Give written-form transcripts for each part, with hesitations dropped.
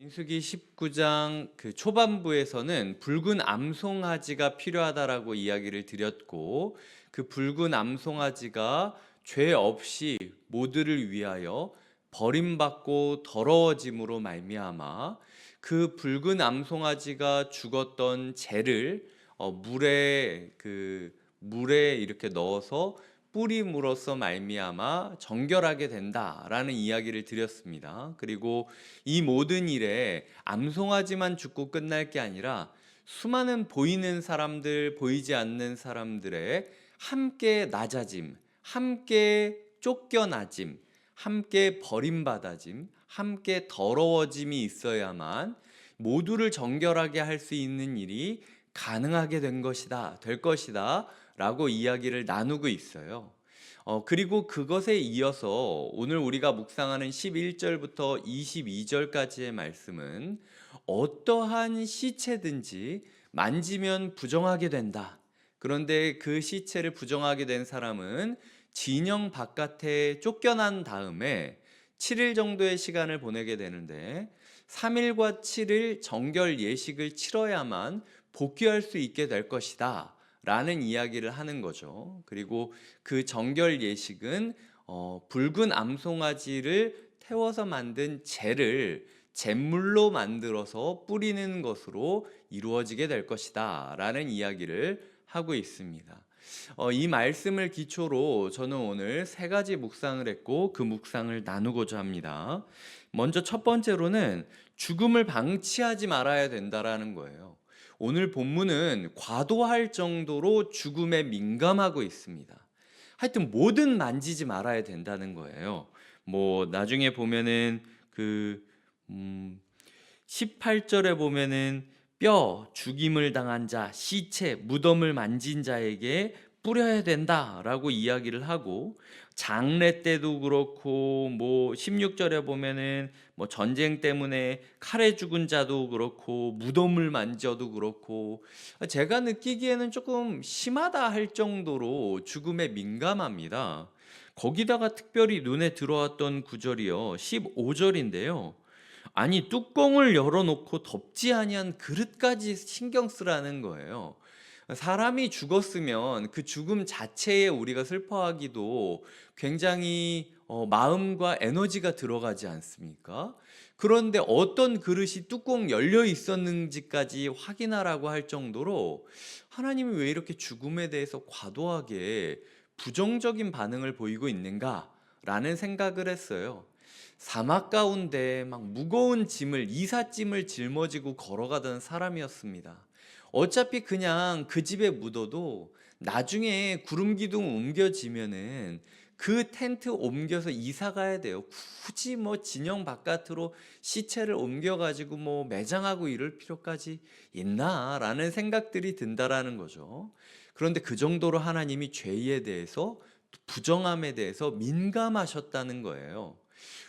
민수기 19장 그 초반부에서는 붉은 암송아지가 필요하다라고 이야기를 드렸고, 그 붉은 암송아지가 죄 없이 모두를 위하여 버림받고 더러워짐으로 말미암아 그 붉은 암송아지가 죽었던 재를 물에 이렇게 넣어서 뿌림으로써 말미암아 정결하게 된다라는 이야기를 드렸습니다. 그리고 이 모든 일에 암송아지만 죽고 끝날 게 아니라 수많은 보이는 사람들, 보이지 않는 사람들의 함께 낮아짐, 함께 쫓겨나짐, 함께 버림받아짐, 함께 더러워짐이 있어야만 모두를 정결하게 할 수 있는 일이 가능하게 될 것이다 라고 이야기를 나누고 있어요. 그리고 그것에 이어서 오늘 우리가 묵상하는 11절부터 22절까지의 말씀은 어떠한 시체든지 만지면 부정하게 된다. 그런데 그 시체를 부정하게 된 사람은 진영 바깥에 쫓겨난 다음에 7일 정도의 시간을 보내게 되는데 3일과 7일 정결 예식을 치러야만 복귀할 수 있게 될 것이다 라는 이야기를 하는 거죠. 그리고 그 정결 예식은 붉은 암송아지를 태워서 만든 재를 잿물로 만들어서 뿌리는 것으로 이루어지게 될 것이다 라는 이야기를 하고 있습니다. 이 말씀을 기초로 저는 오늘 세 가지 묵상을 했고 그 묵상을 나누고자 합니다. 먼저 첫 번째로는 죽음을 방치하지 말아야 된다라는 거예요. 오늘 본문은 과도할 정도로 죽음에 민감하고 있습니다. 하여튼 뭐든 만지지 말아야 된다는 거예요. 뭐 나중에 보면은 18절에 보면은 뼈 죽임을 당한 자, 시체, 무덤을 만진 자에게 뿌려야 된다라고 이야기를 하고, 장례 때도 그렇고 뭐 16절에 보면은 뭐 전쟁 때문에 칼에 죽은 자도 그렇고 무덤을 만져도 그렇고, 제가 느끼기에는 조금 심하다 할 정도로 죽음에 민감합니다. 거기다가 특별히 눈에 들어왔던 구절이요, 15절인데요. 아니 뚜껑을 열어놓고 덮지 아니한 그릇까지 신경 쓰라는 거예요. 사람이 죽었으면 그 죽음 자체에 우리가 슬퍼하기도 굉장히 마음과 에너지가 들어가지 않습니까? 그런데 어떤 그릇이 뚜껑 열려 있었는지까지 확인하라고 할 정도로 하나님이 왜 이렇게 죽음에 대해서 과도하게 부정적인 반응을 보이고 있는가라는 생각을 했어요. 사막 가운데 막 무거운 짐을, 이삿짐을 짊어지고 걸어가던 사람이었습니다. 어차피 그냥 그 집에 묻어도 나중에 구름 기둥 옮겨지면은 그 텐트 옮겨서 이사 가야 돼요. 굳이 뭐 진영 바깥으로 시체를 옮겨가지고 뭐 매장하고 이럴 필요까지 있나라는 생각들이 든다라는 거죠. 그런데 그 정도로 하나님이 죄에 대해서, 부정함에 대해서 민감하셨다는 거예요.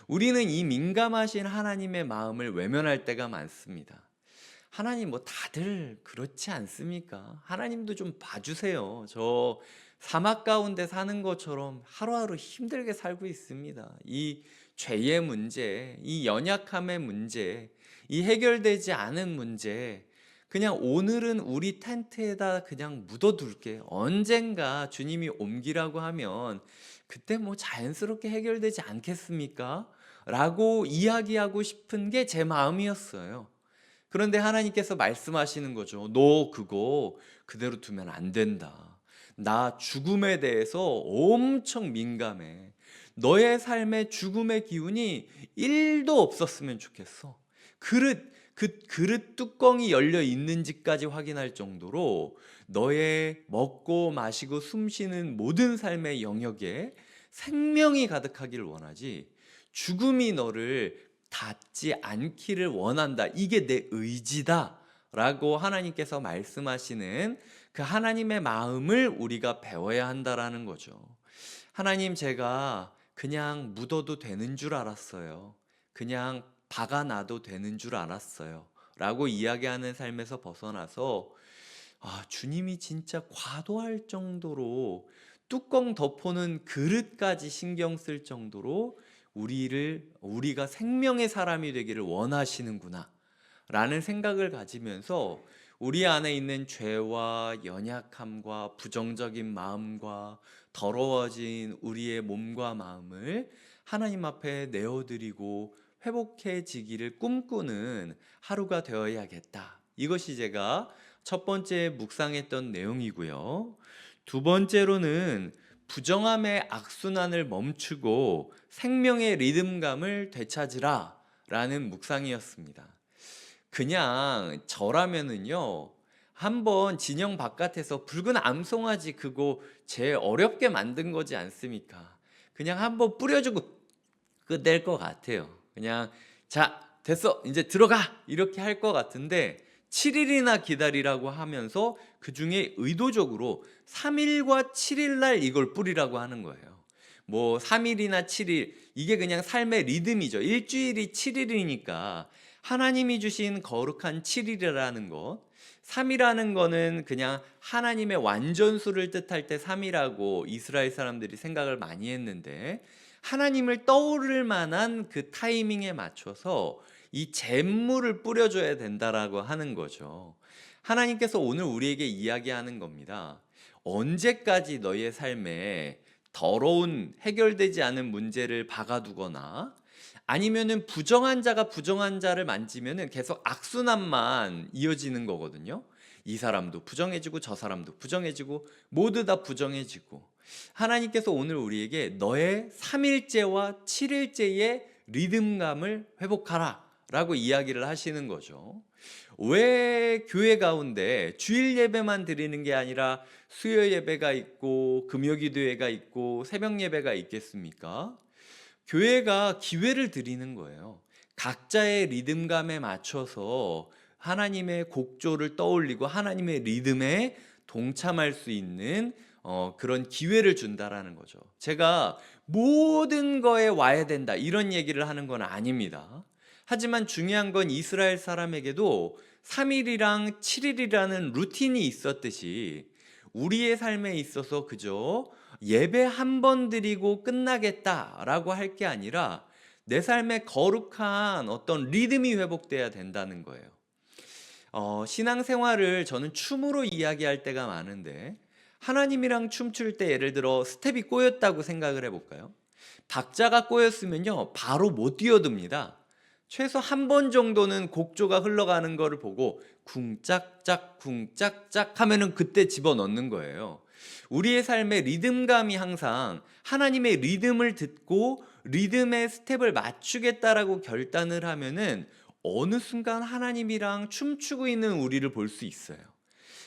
우리는 이 민감하신 하나님의 마음을 외면할 때가 많습니다. 하나님 뭐 다들 그렇지 않습니까? 하나님도 좀 봐주세요. 저 사막 가운데 사는 것처럼 하루하루 힘들게 살고 있습니다. 이 죄의 문제, 이 연약함의 문제, 이 해결되지 않은 문제, 그냥 오늘은 우리 텐트에다 그냥 묻어둘게. 언젠가 주님이 옮기라고 하면 그때 뭐 자연스럽게 해결되지 않겠습니까? 라고 이야기하고 싶은 게 제 마음이었어요. 그런데 하나님께서 말씀하시는 거죠. 너 그거 그대로 두면 안 된다. 나 죽음에 대해서 엄청 민감해. 너의 삶에 죽음의 기운이 1도 없었으면 좋겠어. 그릇 뚜껑이 열려 있는지까지 확인할 정도로 너의 먹고 마시고 숨 쉬는 모든 삶의 영역에 생명이 가득하기를 원하지, 죽음이 너를 닿지 않기를 원한다. 이게 내 의지다. 라고 하나님께서 말씀하시는 그 하나님의 마음을 우리가 배워야 한다라는 거죠. 하나님, 제가 그냥 묻어도 되는 줄 알았어요. 그냥 박아놔도 되는 줄 알았어요. 라고 이야기하는 삶에서 벗어나서, 주님이 진짜 과도할 정도로 뚜껑 덮어놓은 그릇까지 신경 쓸 정도로 우리가 생명의 사람이 되기를 원하시는구나 라는 생각을 가지면서 우리 안에 있는 죄와 연약함과 부정적인 마음과 더러워진 우리의 몸과 마음을 하나님 앞에 내어드리고 회복해지기를 꿈꾸는 하루가 되어야겠다. 이것이 제가 첫 번째 묵상했던 내용이고요. 두 번째로는 부정함의 악순환을 멈추고 생명의 리듬감을 되찾으라 라는 묵상이었습니다. 그냥 저라면은요, 한번 진영 바깥에서 붉은 암송아지 그거 제일 어렵게 만든 거지 않습니까? 그냥 한번 뿌려주고 끝낼 것 같아요. 그냥 자 됐어 이제 들어가 이렇게 할 것 같은데 7일이나 기다리라고 하면서 그 중에 의도적으로 3일과 7일 날 이걸 뿌리라고 하는 거예요. 뭐 3일이나 7일 이게 그냥 삶의 리듬이죠. 일주일이 7일이니까 하나님이 주신 거룩한 7일이라는 것, 3이라는 거는 그냥 하나님의 완전수를 뜻할 때 3이라고 이스라엘 사람들이 생각을 많이 했는데, 하나님을 떠오를 만한 그 타이밍에 맞춰서 이 잿물을 뿌려줘야 된다라고 하는 거죠. 하나님께서 오늘 우리에게 이야기하는 겁니다. 언제까지 너의 삶에 더러운 해결되지 않은 문제를 박아두거나 아니면은 부정한 자가 부정한 자를 만지면은 계속 악순환만 이어지는 거거든요. 이 사람도 부정해지고 저 사람도 부정해지고 모두 다 부정해지고, 하나님께서 오늘 우리에게 너의 3일째와 7일째의 리듬감을 회복하라 라고 이야기를 하시는 거죠. 왜 교회 가운데 주일 예배만 드리는 게 아니라 수요 예배가 있고 금요기도회가 있고 새벽 예배가 있겠습니까? 교회가 기회를 드리는 거예요. 각자의 리듬감에 맞춰서 하나님의 곡조를 떠올리고 하나님의 리듬에 동참할 수 있는 그런 기회를 준다라는 거죠. 제가 모든 거에 와야 된다 이런 얘기를 하는 건 아닙니다. 하지만 중요한 건 이스라엘 사람에게도 3일이랑 7일이라는 루틴이 있었듯이 우리의 삶에 있어서 그저 예배 한 번 드리고 끝나겠다라고 할 게 아니라 내 삶에 거룩한 어떤 리듬이 회복돼야 된다는 거예요. 신앙생활을 저는 춤으로 이야기할 때가 많은데, 하나님이랑 춤출 때 예를 들어 스텝이 꼬였다고 생각을 해볼까요? 박자가 꼬였으면요 바로 못 뛰어듭니다. 최소 한 번 정도는 곡조가 흘러가는 거를 보고 쿵짝짝 쿵짝짝 하면은 그때 집어넣는 거예요. 우리의 삶의 리듬감이 항상 하나님의 리듬을 듣고 리듬의 스텝을 맞추겠다라고 결단을 하면은 어느 순간 하나님이랑 춤추고 있는 우리를 볼 수 있어요.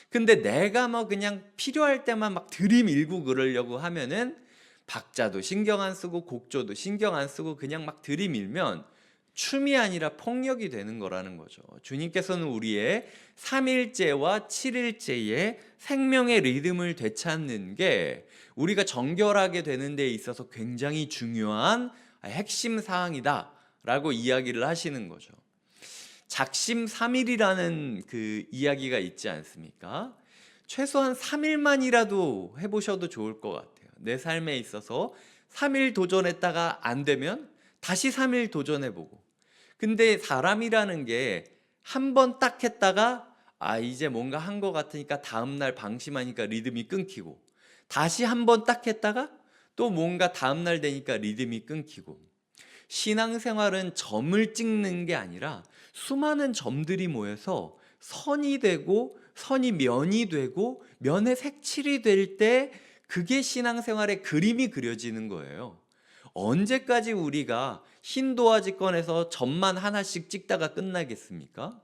근데 내가 뭐 그냥 필요할 때만 막 들이밀고 그러려고 하면은 박자도 신경 안 쓰고 곡조도 신경 안 쓰고 그냥 막 들이밀면 춤이 아니라 폭력이 되는 거라는 거죠. 주님께서는 우리의 3일째와 7일째의 생명의 리듬을 되찾는 게 우리가 정결하게 되는 데 있어서 굉장히 중요한 핵심 사항이다 라고 이야기를 하시는 거죠. 작심 3일이라는 그 이야기가 있지 않습니까? 최소한 3일만이라도 해보셔도 좋을 것 같아요. 내 삶에 있어서 3일 도전했다가 안 되면 다시 3일 도전해보고. 근데 사람이라는 게 한 번 딱 했다가 이제 뭔가 한 것 같으니까 다음날 방심하니까 리듬이 끊기고, 다시 한 번 딱 했다가 또 뭔가 다음날 되니까 리듬이 끊기고. 신앙생활은 점을 찍는 게 아니라 수많은 점들이 모여서 선이 되고 선이 면이 되고 면의 색칠이 될 때 그게 신앙생활의 그림이 그려지는 거예요. 언제까지 우리가 흰 도화지 꺼내서 점만 하나씩 찍다가 끝나겠습니까?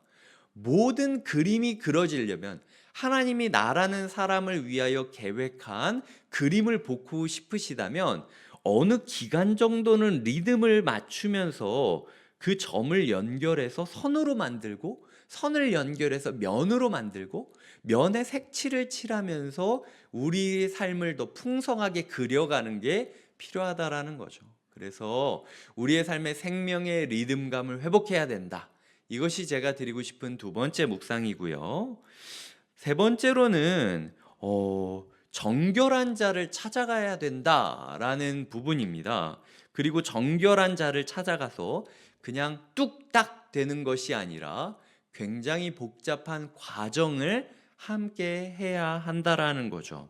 모든 그림이 그려지려면 하나님이 나라는 사람을 위하여 계획한 그림을 보고 싶으시다면 어느 기간 정도는 리듬을 맞추면서 그 점을 연결해서 선으로 만들고, 선을 연결해서 면으로 만들고, 면에 색칠을 칠하면서 우리의 삶을 더 풍성하게 그려가는 게 필요하다라는 거죠. 그래서 우리의 삶의 생명의 리듬감을 회복해야 된다. 이것이 제가 드리고 싶은 두 번째 묵상이고요. 세 번째로는 정결한 자를 찾아가야 된다라는 부분입니다. 그리고 정결한 자를 찾아가서 그냥 뚝딱 되는 것이 아니라 굉장히 복잡한 과정을 함께 해야 한다라는 거죠.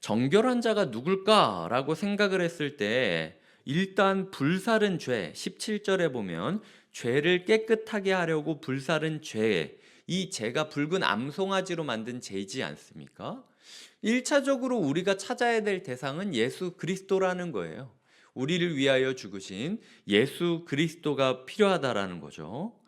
정결한 자가 누굴까라고 생각을 했을 때 일단 불살은 죄, 17절에 보면 죄를 깨끗하게 하려고 불살은 죄, 이 죄가 붉은 암송아지로 만든 죄이지 않습니까? 1차적으로 우리가 찾아야 될 대상은 예수 그리스도라는 거예요. 우리를 위하여 죽으신 예수 그리스도가 필요하다라는 거죠.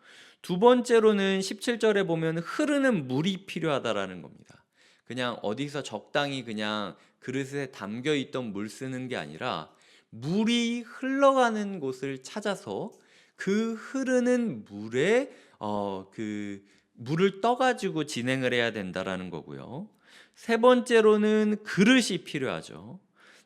두 번째로는 17절에 보면 흐르는 물이 필요하다라는 겁니다. 그냥 어디서 적당히 그냥 그릇에 담겨 있던 물 쓰는 게 아니라 물이 흘러가는 곳을 찾아서 그 흐르는 물에 그 물을 떠가지고 진행을 해야 된다라는 거고요. 세 번째로는 그릇이 필요하죠.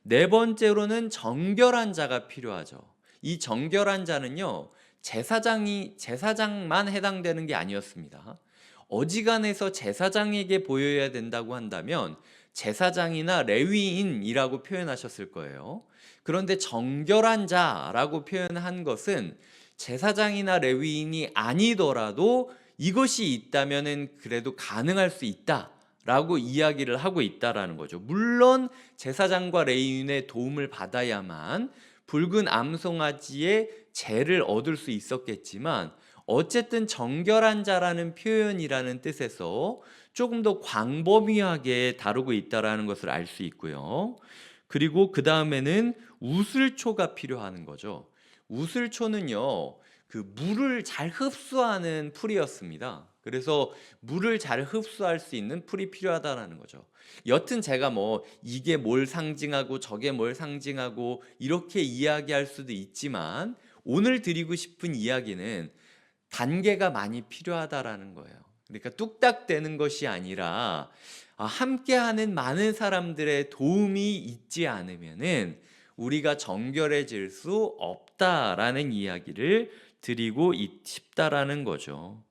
네 번째로는 정결한 자가 필요하죠. 이 정결한 자는요, 제사장만 해당되는 게 아니었습니다. 어지간해서 제사장에게 보여야 된다고 한다면 제사장이나 레위인이라고 표현하셨을 거예요. 그런데 정결한 자라고 표현한 것은 제사장이나 레위인이 아니더라도 이것이 있다면은 그래도 가능할 수 있다라고 이야기를 하고 있다라는 거죠. 물론 제사장과 레위인의 도움을 받아야만 붉은 암송아지의 재를 얻을 수 있었겠지만 어쨌든 정결한 자라는 표현이라는 뜻에서 조금 더 광범위하게 다루고 있다라는 것을 알 수 있고요. 그리고 그 다음에는 우슬초가 필요한 거죠. 우슬초는요, 그 물을 잘 흡수하는 풀이었습니다. 그래서 물을 잘 흡수할 수 있는 풀이 필요하다라는 거죠. 여튼 제가 뭐 이게 뭘 상징하고 저게 뭘 상징하고 이렇게 이야기할 수도 있지만 오늘 드리고 싶은 이야기는 단계가 많이 필요하다라는 거예요. 그러니까 뚝딱 되는 것이 아니라 함께하는 많은 사람들의 도움이 있지 않으면은 우리가 정결해질 수 없다라는 이야기를 드리고 싶다라는 거죠.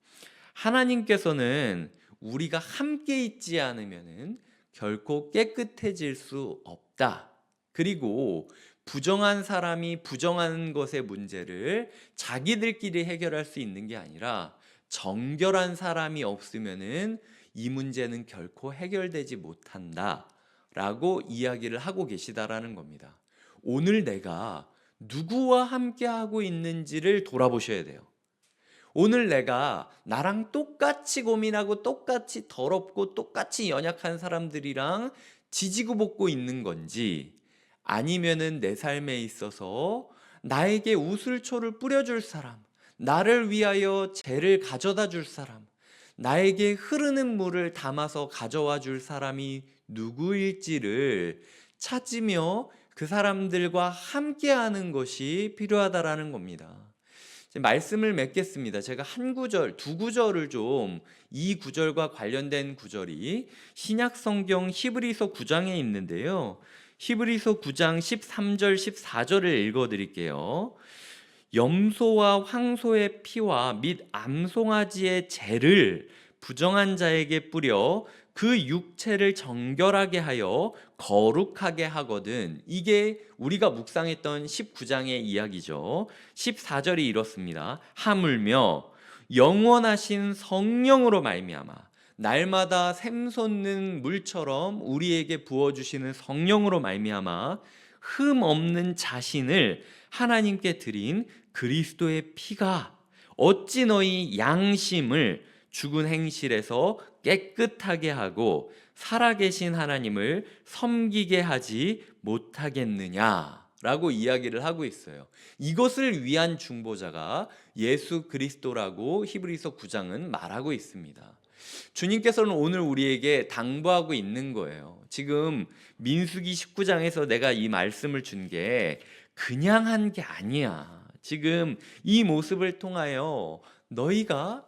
하나님께서는 우리가 함께 있지 않으면은 결코 깨끗해질 수 없다. 그리고 부정한 사람이 부정한 것의 문제를 자기들끼리 해결할 수 있는 게 아니라 정결한 사람이 없으면은 이 문제는 결코 해결되지 못한다 라고 이야기를 하고 계시다라는 겁니다. 오늘 내가 누구와 함께 하고 있는지를 돌아보셔야 돼요. 오늘 내가 나랑 똑같이 고민하고 똑같이 더럽고 똑같이 연약한 사람들이랑 지지고 볶고 있는 건지, 아니면은 내 삶에 있어서 나에게 우슬초를 뿌려줄 사람, 나를 위하여 재를 가져다 줄 사람, 나에게 흐르는 물을 담아서 가져와 줄 사람이 누구일지를 찾으며 그 사람들과 함께하는 것이 필요하다라는 겁니다. 말씀을 맺겠습니다. 제가 한 구절, 두 구절을 좀, 이 구절과 관련된 구절이 신약 성경 히브리서 9장에 있는데요. 히브리서 9장 13절 14절을 읽어 드릴게요. 염소와 황소의 피와 및 암송아지의 재를 부정한 자에게 뿌려 그 육체를 정결하게 하여 거룩하게 하거든. 이게 우리가 묵상했던 19장의 이야기죠. 14절이 이렇습니다. 하물며 영원하신 성령으로 말미암아 날마다 샘솟는 물처럼 우리에게 부어주시는 성령으로 말미암아 흠 없는 자신을 하나님께 드린 그리스도의 피가 어찌 너희 양심을 죽은 행실에서 깨끗하게 하고 살아계신 하나님을 섬기게 하지 못하겠느냐라고 이야기를 하고 있어요. 이것을 위한 중보자가 예수 그리스도라고 히브리서 9장은 말하고 있습니다. 주님께서는 오늘 우리에게 당부하고 있는 거예요. 지금 민수기 19장에서 내가 이 말씀을 준 게 그냥 한 게 아니야. 지금 이 모습을 통하여 너희가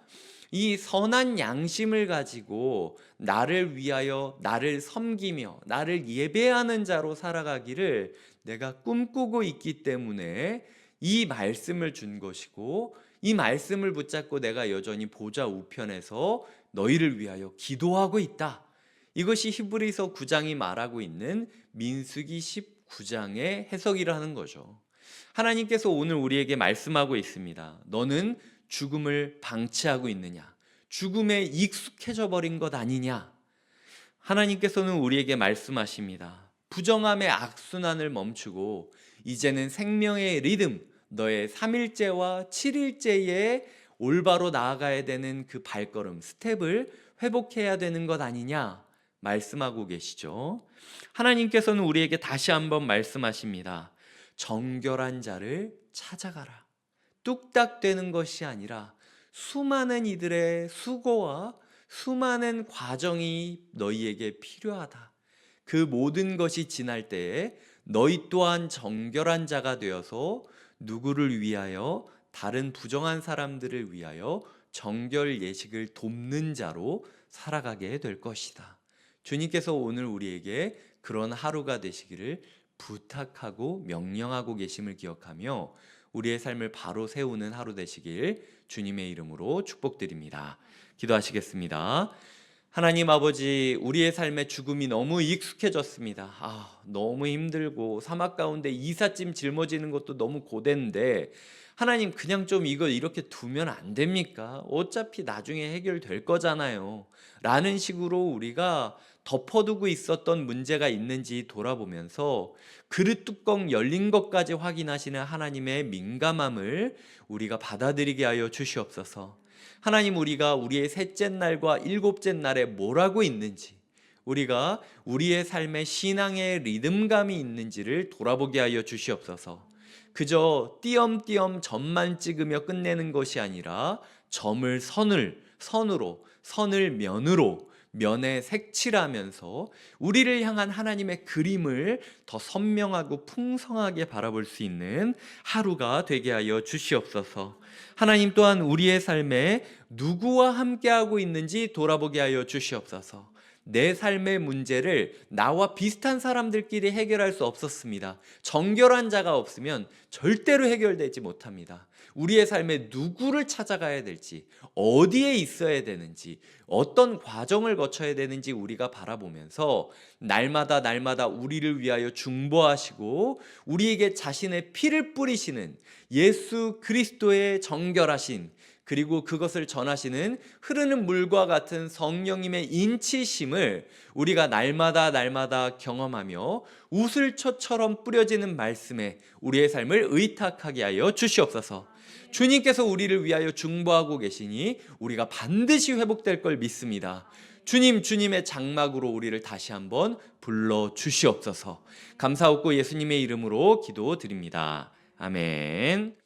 이 선한 양심을 가지고 나를 위하여 나를 섬기며 나를 예배하는 자로 살아가기를 내가 꿈꾸고 있기 때문에 이 말씀을 준 것이고, 이 말씀을 붙잡고 내가 여전히 보좌 우편에서 너희를 위하여 기도하고 있다. 이것이 히브리서 9장이 말하고 있는 민수기 19장의 해석이라 하는 거죠. 하나님께서 오늘 우리에게 말씀하고 있습니다. 너는 죽음을 방치하고 있느냐? 죽음에 익숙해져 버린 것 아니냐? 하나님께서는 우리에게 말씀하십니다. 부정함의 악순환을 멈추고 이제는 생명의 리듬, 너의 3일째와 7일째에 올바로 나아가야 되는 그 발걸음, 스텝을 회복해야 되는 것 아니냐 말씀하고 계시죠. 하나님께서는 우리에게 다시 한번 말씀하십니다. 정결한 자를 찾아가라. 뚝딱 되는 것이 아니라 수많은 이들의 수고와 수많은 과정이 너희에게 필요하다. 그 모든 것이 지날 때에 너희 또한 정결한 자가 되어서 누구를 위하여? 다른 부정한 사람들을 위하여 정결 예식을 돕는 자로 살아가게 될 것이다. 주님께서 오늘 우리에게 그런 하루가 되시기를 부탁하고 명령하고 계심을 기억하며 우리의 삶을 바로 세우는 하루 되시길 주님의 이름으로 축복드립니다. 기도하시겠습니다. 하나님 아버지, 우리의 삶에 죽음이 너무 익숙해졌습니다. 너무 힘들고 사막 가운데 이삿짐 짊어지는 것도 너무 고된데 하나님, 그냥 좀 이거 이렇게 두면 안 됩니까? 어차피 나중에 해결될 거잖아요. 라는 식으로 우리가 덮어두고 있었던 문제가 있는지 돌아보면서 그릇 뚜껑 열린 것까지 확인하시는 하나님의 민감함을 우리가 받아들이게 하여 주시옵소서. 하나님, 우리가 우리의 셋째 날과 일곱째 날에 뭘 하고 있는지, 우리가 우리의 삶에 신앙의 리듬감이 있는지를 돌아보게 하여 주시옵소서. 그저 띄엄띄엄 점만 찍으며 끝내는 것이 아니라 점을 선으로, 선을 면으로, 면에 색칠하면서 우리를 향한 하나님의 그림을 더 선명하고 풍성하게 바라볼 수 있는 하루가 되게 하여 주시옵소서. 하나님 또한 우리의 삶에 누구와 함께하고 있는지 돌아보게 하여 주시옵소서. 내 삶의 문제를 나와 비슷한 사람들끼리 해결할 수 없었습니다. 정결한 자가 없으면 절대로 해결되지 못합니다. 우리의 삶에 누구를 찾아가야 될지, 어디에 있어야 되는지, 어떤 과정을 거쳐야 되는지 우리가 바라보면서 날마다 우리를 위하여 중보하시고 우리에게 자신의 피를 뿌리시는 예수 그리스도의 정결하신, 그리고 그것을 전하시는 흐르는 물과 같은 성령님의 인치심을 우리가 날마다 경험하며 우슬초처럼 뿌려지는 말씀에 우리의 삶을 의탁하게 하여 주시옵소서. 주님께서 우리를 위하여 중보하고 계시니 우리가 반드시 회복될 걸 믿습니다. 주님의 장막으로 우리를 다시 한번 불러 주시옵소서. 감사하고 예수님의 이름으로 기도드립니다. 아멘.